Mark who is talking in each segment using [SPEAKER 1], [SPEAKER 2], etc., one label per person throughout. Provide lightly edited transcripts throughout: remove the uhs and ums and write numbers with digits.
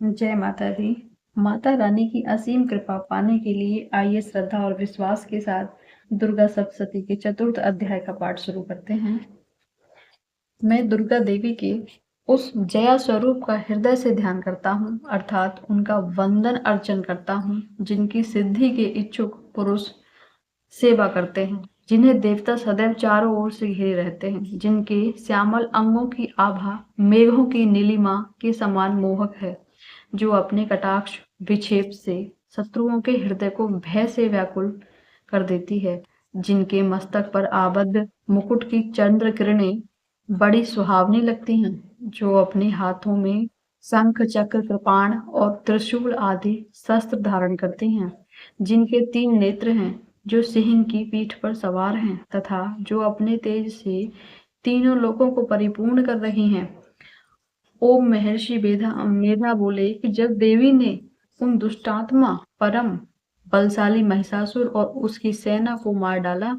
[SPEAKER 1] जय माता दी। माता रानी की असीम कृपा पाने के लिए आइए श्रद्धा और विश्वास के साथ दुर्गा सप्तशती के चतुर्थ अध्याय का पाठ शुरू करते हैं। मैं दुर्गा देवी के उस जया स्वरूप का हृदय से ध्यान करता हूँ, अर्थात उनका वंदन अर्चन करता हूँ, जिनकी सिद्धि के इच्छुक पुरुष सेवा करते हैं, जिन्हें देवता सदैव चारों ओर से घिरे रहते हैं, जिनके श्यामल अंगों की आभा मेघों की नीलिमा के समान मोहक है, जो अपने कटाक्ष विक्षेप से शत्रुओं के हृदय को भय से व्याकुल कर देती है, जिनके मस्तक पर आबद्ध मुकुट की चंद्र किरणें बड़ी सुहावनी लगती हैं, जो अपने हाथों में शंख चक्र कृपाण और त्रिशूल आदि शस्त्र धारण करती हैं, जिनके 3 नेत्र हैं, जो सिंह की पीठ पर सवार हैं तथा जो अपने तेज से तीनों लोकों को परिपूर्ण कर रही हैं। ओम महर्षि मेधा बोले कि जब देवी ने उन दुष्टात्मा परम बलशाली महिषासुर और उसकी सेना को मार डाला,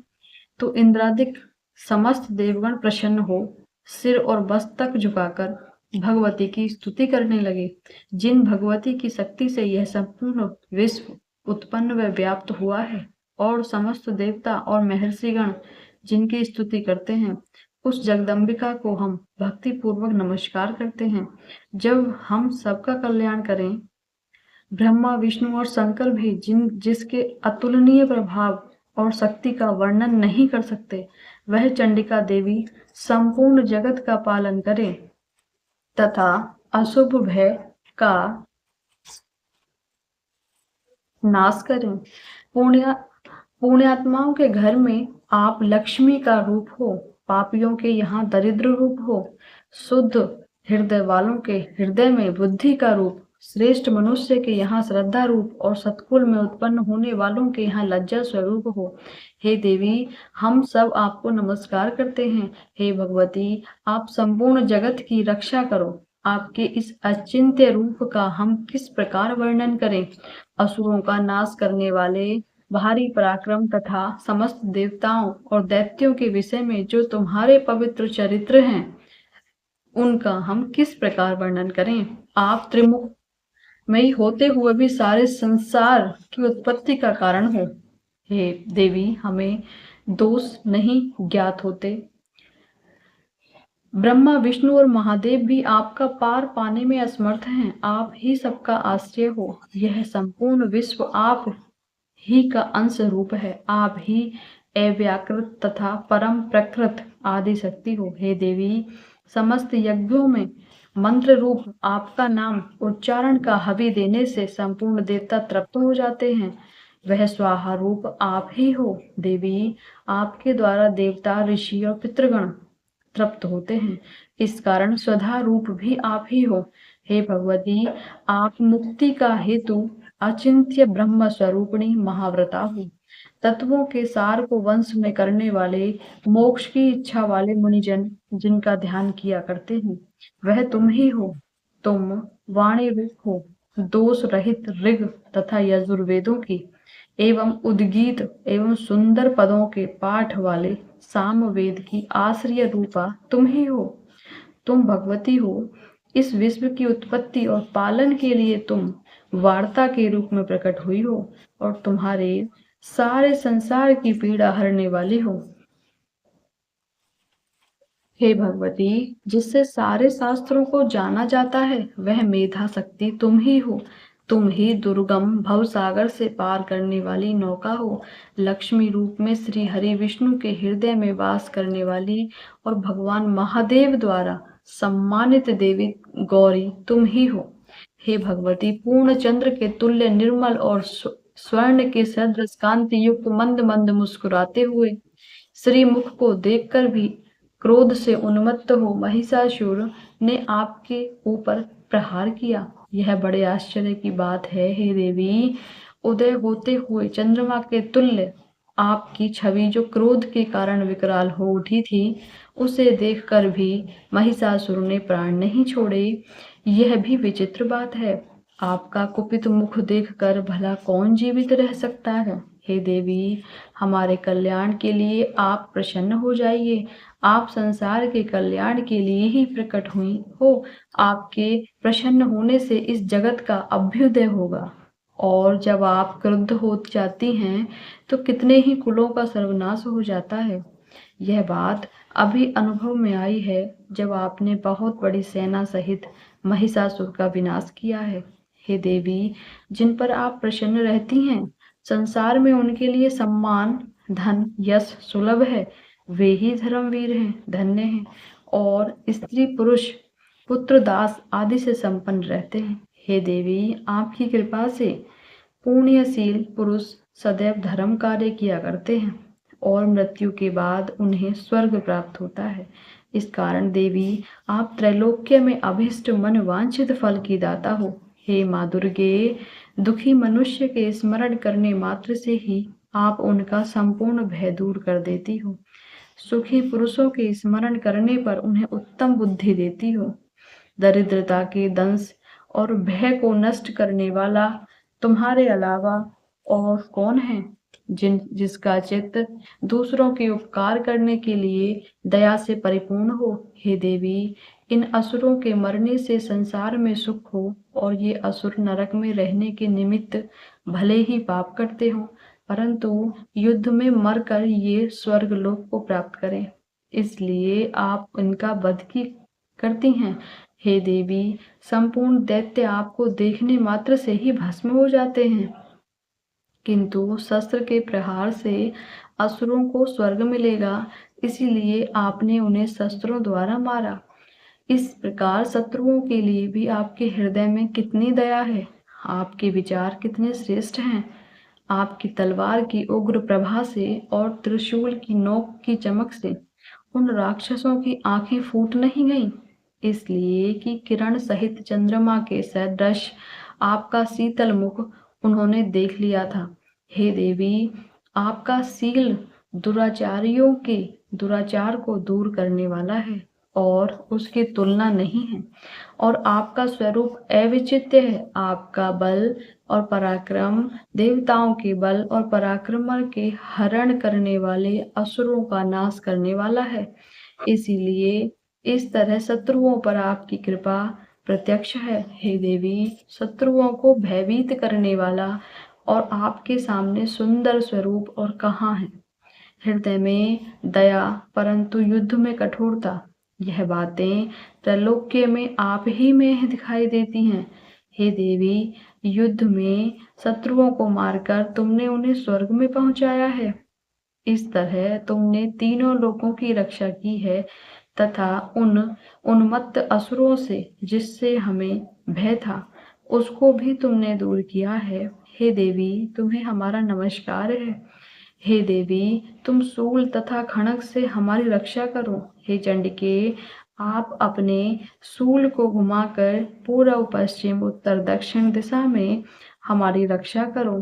[SPEAKER 1] तो इंद्रादिक समस्त देवगण प्रसन्न हो सिर और मस्तक झुकाकर भगवती की स्तुति करने लगे। जिन भगवती की शक्ति से यह संपूर्ण विश्व उत्पन्न व व्याप्त हुआ है और समस्त देवता और महर्षिगण जिनकी स्तुति करते हैं, उस जगदम्बिका को हम भक्ति पूर्वक नमस्कार करते हैं। जब हम सबका कल्याण करें, ब्रह्मा विष्णु और शंकर भी जिसके अतुलनीय प्रभाव और शक्ति का वर्णन नहीं कर सकते, वह चंडिका देवी संपूर्ण जगत का पालन करे तथा अशुभ भय का नाश करें। पुण्यात्माओं के घर में आप लक्ष्मी का रूप हो, पापियों के यहाँ दरिद्र रूप हो, शुद्ध हृदय वालों के हृदय में बुद्धि का रूप, श्रेष्ठ मनुष्य के यहाँ श्रद्धा रूप और सत्कुल में उत्पन्न होने वालों के यहाँ लज्जा स्वरूप हो। हे देवी, हम सब आपको नमस्कार करते हैं। हे भगवती, आप संपूर्ण जगत की रक्षा करो। आपके इस अचिंत्य रूप का हम किस प्रकार वर्णन करें। असुरों का नाश करने वाले भारी पराक्रम तथा समस्त देवताओं और दैत्यों के विषय में जो तुम्हारे पवित्र चरित्र हैं, उनका हम किस प्रकार वर्णन करें। आप त्रिमुख मई होते हुए भी सारे संसार की उत्पत्ति का कारण हो। हे देवी, हमें दोष नहीं ज्ञात होते। ब्रह्मा विष्णु और महादेव भी आपका पार पाने में असमर्थ हैं। आप ही सबका आश्रय हो। यह संपूर्ण विश्व आप ही का अंश रूप है। आप ही अव्याकृत तथा परम प्रकृत आदि शक्ति हो। हे देवी, समस्त यज्ञों में मंत्र रूप आपका नाम उच्चारण का हवि देने से संपूर्ण देवता तृप्त हो जाते हैं। वह स्वाहा रूप आप ही हो। देवी, आपके द्वारा देवता ऋषि और पितृगण तृप्त होते हैं। इस कारण स्वधा रूप भी आप ही हो। हे भगवती, आप मुक्ति का हेतु अचिंत्य ब्रह्म स्वरूपिणी महाव्रता हो। तत्वों के सार को वंश में करने वाले, मोक्ष की इच्छा वाले मुनिजन जिनका ध्यान किया करते हैं, वह तुम ही हो। तुम वाणी रूप हो, दोष रहित ऋग तथा यजुर्वेदों की एवं उद्गीत एवं सुंदर पदों के पाठ वाले सामवेद की आश्रय रूपा तुम ही हो। तुम भगवती हो। इस विश्व की उत्पत्ति और पालन के लिए तुम वार्ता के रूप में प्रकट हुई हो और तुम्हारे सारे संसार की पीड़ा हरने वाली हो। हे भगवती, जिससे सारे शास्त्रों को जाना जाता है, वह मेधा शक्ति तुम ही हो। तुम ही दुर्गम भवसागर से पार करने वाली नौका हो। लक्ष्मी रूप में श्री हरि विष्णु के हृदय में वास करने वाली और भगवान महादेव द्वारा सम्मानित देवी गौरी तुम ही हो। हे भगवती, पूर्ण चंद्र के तुल्य निर्मल और स्वर्ण के सदृश कांति युक्त मंद मंद मुस्कुराते हुए श्रीमुख को देखकर भी क्रोध से उन्मत्त हो महिषासुर ने आपके ऊपर प्रहार किया। यह बड़े आश्चर्य की बात है। हे देवी, उदय होते हुए चंद्रमा के तुल्य आपकी छवि जो क्रोध के कारण विकराल हो उठी थी, उसे देखकर भी महिषासुर ने प्राण नहीं छोड़े। यह भी विचित्र बात है। आपका कुपित मुख देखकर भला कौन जीवित रह सकता है। हे देवी, हमारे कल्याण के लिए आप प्रसन्न हो जाइए। आप संसार के कल्याण के लिए ही प्रकट हुई हो। आपके प्रसन्न होने से इस जगत का अभ्युदय होगा। और जब आप क्रुद्ध हो जाती हैं तो कितने ही कुलों का सर्वनाश हो जाता है। यह बात अभी अनुभव में आई है जब आपने बहुत बड़ी सेना सहित महिषासुर का विनाश किया है। हे देवी, जिन पर आप प्रसन्न रहती हैं, संसार में उनके लिए सम्मान, धन, यश सुलभ है। वे ही धर्मवीर हैं, धन्य हैं और स्त्री पुरुष पुत्र दास आदि से संपन्न रहते हैं। हे देवी, आपकी कृपा से पुण्यशील पुरुष सदैव धर्म कार्य किया करते हैं और मृत्यु के बाद उन्हें स्वर्ग प्राप्त होता है। इस कारण देवी, आप त्रैलोक्य में अभीष्ट मन वांछित फल की दाता हो। हे माँ दुर्गे, दुखी मनुष्य के स्मरण करने मात्र से ही आप उनका संपूर्ण भय दूर कर देती हो। सुखी पुरुषों के स्मरण करने पर उन्हें उत्तम बुद्धि देती हो। दरिद्रता के दंश और भय को नष्ट करने वाला तुम्हारे अलावा और कौन है जिसका चित्त दूसरों के उपकार करने के लिए दया से परिपूर्ण हो। हे देवी, इन असुरों के मरने से संसार में सुख हो और ये असुर नरक में रहने के निमित्त भले ही पाप करते हो, परंतु युद्ध में मरकर ये स्वर्ग लोक को प्राप्त करें, इसलिए आप इनका वध की करती हैं। हे देवी, संपूर्ण दैत्य आपको देखने मात्र से ही भस्म हो जाते हैं, किंतु शस्त्र के प्रहार से असुरों को स्वर्ग मिलेगा, इसीलिए आपने उन्हें शस्त्रों द्वारा मारा। इस प्रकार शत्रुओं के लिए भी आपके हृदय में कितनी दया है। आपके विचार कितने श्रेष्ठ हैं। आपकी तलवार की उग्र प्रभा से और त्रिशूल की नोक की चमक से उन राक्षसों की आंखें फूट नहीं गईं, इसलिए कि किरण सहित चंद्रमा के सदृश आपका शीतल मुख उन्होंने देख लिया था। हे देवी, आपका शील दुराचारियों के दुराचार को दूर करने वाला है और उसकी तुलना नहीं है, और आपका स्वरूप अविचित्य है। आपका बल और पराक्रम देवताओं के बल और पराक्रम के हरण करने वाले असुरों का नाश करने वाला है, इसीलिए इस तरह शत्रुओं पर आपकी कृपा प्रत्यक्ष है। हे देवी, शत्रुओं को भयभीत करने वाला और आपके सामने सुंदर स्वरूप और कहाँ है। हृदय में दया परंतु युद्ध में कठोरता, यह बातें त्रैलोक्य में आप ही में दिखाई देती हैं। हे देवी, युद्ध में शत्रुओं को मारकर तुमने उन्हें स्वर्ग में पहुंचाया है। इस तरह तुमने तीनों लोकों की रक्षा की है तथा उन उन्मत्त असुरों से जिससे हमें भय था उसको भी तुमने दूर किया है। हे देवी, तुम्हें हमारा नमस्कार है। हे देवी, तुम शूल तथा खड्ग से हमारी रक्षा करो। हे चंडिके, आप अपने शूल को घुमाकर पूर्व पश्चिम उत्तर दक्षिण दिशा में हमारी रक्षा करो।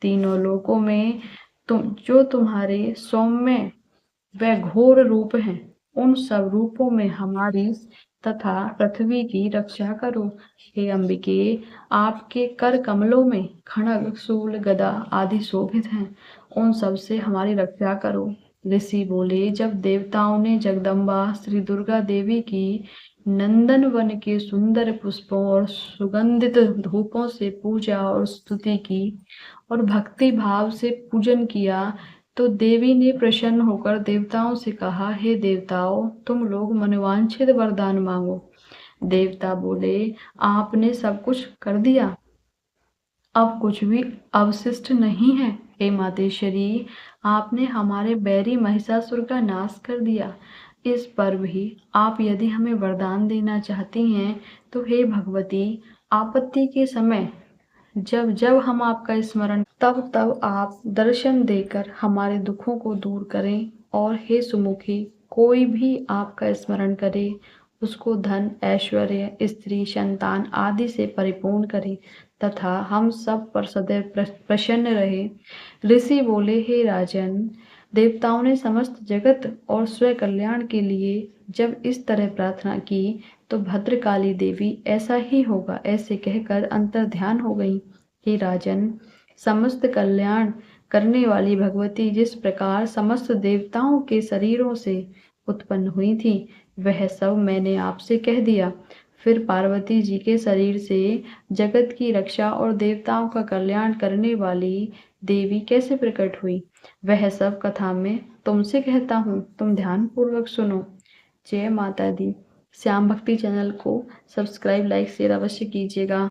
[SPEAKER 1] तीनों लोकों में जो तुम्हारे सौम्य व घोर रूप हैं, उन सब रूपों में हमारी तथा पृथ्वी की रक्षा करो। हे अंबिके, आपके कर कमलों में खड्ग शूल गदा आदि शोभित हैं, उन सब से हमारी रक्षा करो। ऋषि बोले, जब देवताओं ने जगदम्बा श्री दुर्गा देवी की नंदन वन के सुंदर पुष्पों और सुगंधित धूपों से पूजा और स्तुति की और भक्ति भाव से पूजन किया, तो देवी ने प्रसन्न होकर देवताओं से कहा, हे देवताओं, तुम लोग मनवांछित वरदान मांगो। देवता बोले, आपने सब कुछ कर दिया, अब कुछ भी अवशिष्ट नहीं है। हे मातेश्वरी, आपने हमारे बैरी महिषासुर का नाश कर दिया। इस पर भी आप यदि हमें वरदान देना चाहती हैं तो हे भगवती, आपत्ति के समय जब जब हम आपका स्मरण तब तब आप दर्शन देकर हमारे दुखों को दूर करें। और हे सुमुखी, कोई भी आपका स्मरण करे उसको धन ऐश्वर्य स्त्री संतान आदि से परिपूर्ण करें तथा हम सब पर सदैव प्रसन्न रहे। ऋषि बोले, हे राजन, देवताओं ने समस्त जगत और स्वयं कल्याण के लिए जब इस तरह प्रार्थना की तो भद्रकाली देवी ऐसा ही होगा ऐसे कहकर अंतर ध्यान हो गई। हे राजन, समस्त कल्याण करने वाली भगवती जिस प्रकार समस्त देवताओं के शरीरों से उत्पन्न हुई थी, वह सब मैंने आपसे कह दिया। फिर पार्वती जी के शरीर से जगत की रक्षा और देवताओं का कल्याण करने वाली देवी कैसे प्रकट हुई, वह सब कथा में तुमसे कहता हूँ, तुम ध्यान पूर्वक सुनो। जय माता दी। श्याम भक्ति चैनल को सब्सक्राइब, लाइक, शेयर अवश्य कीजिएगा।